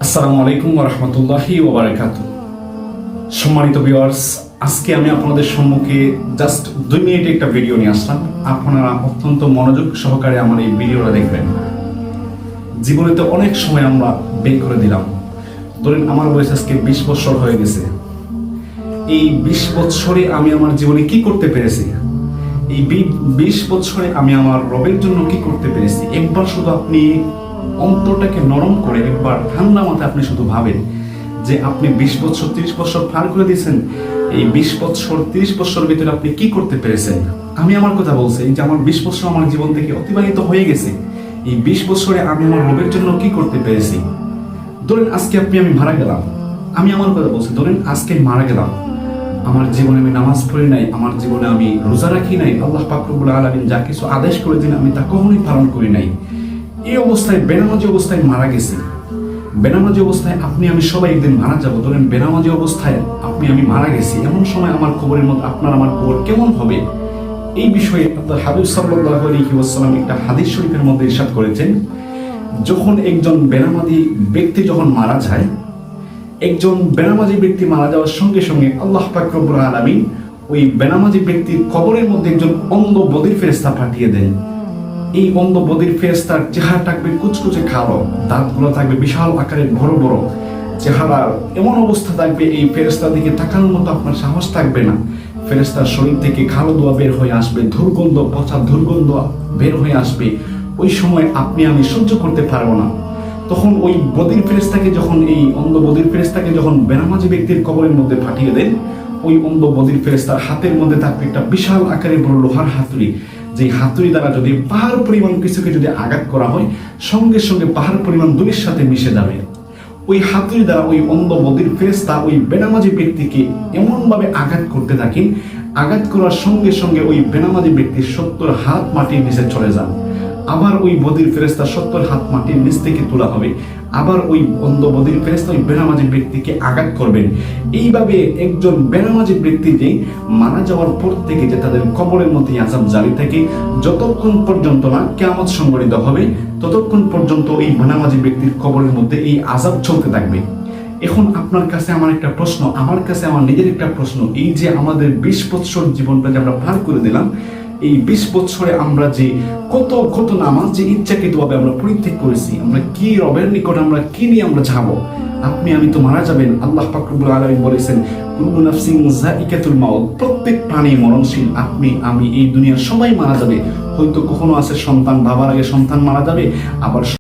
আসসালামু আলাইকুম ওয়া রাহমাতুল্লাহি ওয়া বারাকাতুহু। সম্মানিত ভিউয়ার্স, আজকে আমি আপনাদের সম্মুখে জাস্ট 2 মিনিটে একটা ভিডিও নিয়ে আসলাম। আপনারা অত্যন্ত মনোযোগ সহকারে আমার এই ভিডিওটা দেখবেন। জীবনে তো অনেক সময় আমরা বের করে দিলাম। ধরেন আমার বয়স আজকে 20 বছর হয়ে গেছে। এই 20 বছরে আমি আমার জীবনে কি করতে পেরেছি? এই 20 বছরে আমি আমার রবের জন্য কি করতে পেরেছি? একবার শুধু আপনি অন্তরটাকে নরম করে একবার ঠান্ডা মাথায় আপনি শুধু ভাবেন যে আপনি 20 বছর 30 বছর পার করে দিয়েছেন। এই 20 বছর 30 বছর ভিতরে আপনি কি করতে পেরেছেন? আমি আমার কথা বলছি যে আমার 20 বছর আমার জীবন থেকে অতিবাহিত হয়ে গেছে। এই 20 বছরে আমি আমার রবের জন্য কি করতে পেরেছি? ধরেন আজকে আমি মারা গেলাম। আমি আমার কথা বলছি, ধরেন আজকে মারা গেলাম, আমার জীবনে আমি নামাজ পড়ি নাই, আমার জীবনে আমি রোজা রাখি নাই, আল্লাহ পাক রব্বুল আলামিন যা কিছু আদেশ করেছেন আমি তা কখনোই পালন করি নাই। এই অবস্থায় বেনামাজি অবস্থায় মারা গেছি। বেনামাজি অবস্থায় আমি সবাই একদিন মারা যাব। ধরেন বেনামাজি অবস্থায় আমি মারা গেছি, এমন সময় আমার কবরের মধ্যে আমার কবর কেমন হবে? এই বিষয়ে আল্লাহর হাবিব সাল্লাল্লাহু আলাইহি ওয়াসাল্লাম একটা হাদিস শরীফের মধ্যে ইরশাদ করেছেন, যখন একজন বেনামাজি ব্যক্তি যখন মারা যায়, একজন বেনামাজি ব্যক্তি মারা যাওয়ার সঙ্গে সঙ্গে আল্লাহ পাক রব্বুল আলামিন ওই বেনামাজি ব্যক্তির কবরের মধ্যে একজন অন্ধ বধির ফেরেশতা পাঠিয়ে দেন। এই অন্ধ বধির ফেরেশতার চেহারা থাকবে কুচকুচে কালো, দাঁতগুলো থাকবে বিশাল আকারের বড় বড়, চেহারার এমন অবস্থা থাকবে এই ফেরেশতার দিকে তাকানোর মতো আপনার সাহস থাকবে না। ফেরেশতার শরীর থেকে কালো ধোঁয়া বের হয়ে আসবে, দুর্গন্ধ, পচা দুর্গন্ধ বের হয়ে আসবে। ওই সময় আমি সহ্য করতে পারবো না। তখন ওই বধির ফেরেশতাকে যখন এই অন্ধ বধির ফেরেশতাকে যখন বেনামাজি ব্যক্তির কবরের মধ্যে পাঠিয়ে দেন, ওই অন্ধ বধির ফেরেশতার হাতের মধ্যে থাকবে একটা বিশাল আকারের বড় লোহার হাতুড়ি। যে হাতুড়ি দ্বারা যদি পাহাড় পরিমাণ কিছুকে যদি আঘাত করা হয়, সঙ্গে সঙ্গে পাহাড় পরিমাণ দুনির সাথে মিশে যাবে। ওই হাতুড়ি দ্বারা ওই অন্ধ বধির ফেরেশতা ওই বেনামাজি ব্যক্তিকে এমনভাবে আঘাত করতে থাকেন, আঘাত করার সঙ্গে সঙ্গে ওই বেনামাজি ব্যক্তির 70 হাত মাটির নিচে চলে যান। আবার ওই বধির ফেরেশতা 70 হাত মাটির নিচ থেকে তোলা হবে, আবার ওই অন্ধ বধির ফেরেশতা ওই বেনামাজি ব্যক্তিকে আঘাত করবেন। এইভাবে একজন বেনামাজি ব্যক্তি যে মারা যাওয়ার পর থেকে যে তাদের কবরের মধ্যে আযাব জারি থাকে, যতক্ষণ পর্যন্ত না কিয়ামত সংঘটিত হবে ততক্ষণ পর্যন্ত এই বেনামাজি ব্যক্তির কবরের মধ্যে এই আযাব চলতে থাকবে। এখন আপনার কাছে আমার একটা প্রশ্ন, আমার কাছে আমার নিজের একটা প্রশ্ন, এই যে আমাদের 20 বছর জীবনটা যে আমরা পার করে দিলাম, এই 20 বছরে আমরা যে কত নামাজ যে ইচ্ছাকৃতভাবে আমরা পরিত্যাগ করেছি, আমরা কি রবের নিকট আমরা কি নিয়ে আমরা যাবো? আমি তো মারা যাবেন। আল্লাহ পাক রব্বুল আলামিন বলেছেন, কুল্লু নাফসিন যায়িকাতুল মাউত, প্রত্যেক প্রাণী মরণশীল। আমি এই দুনিয়ার সবাই মারা যাবে। হয়তো কখনো আছে সন্তান, বাবার আগে সন্তান মারা যাবে, আবার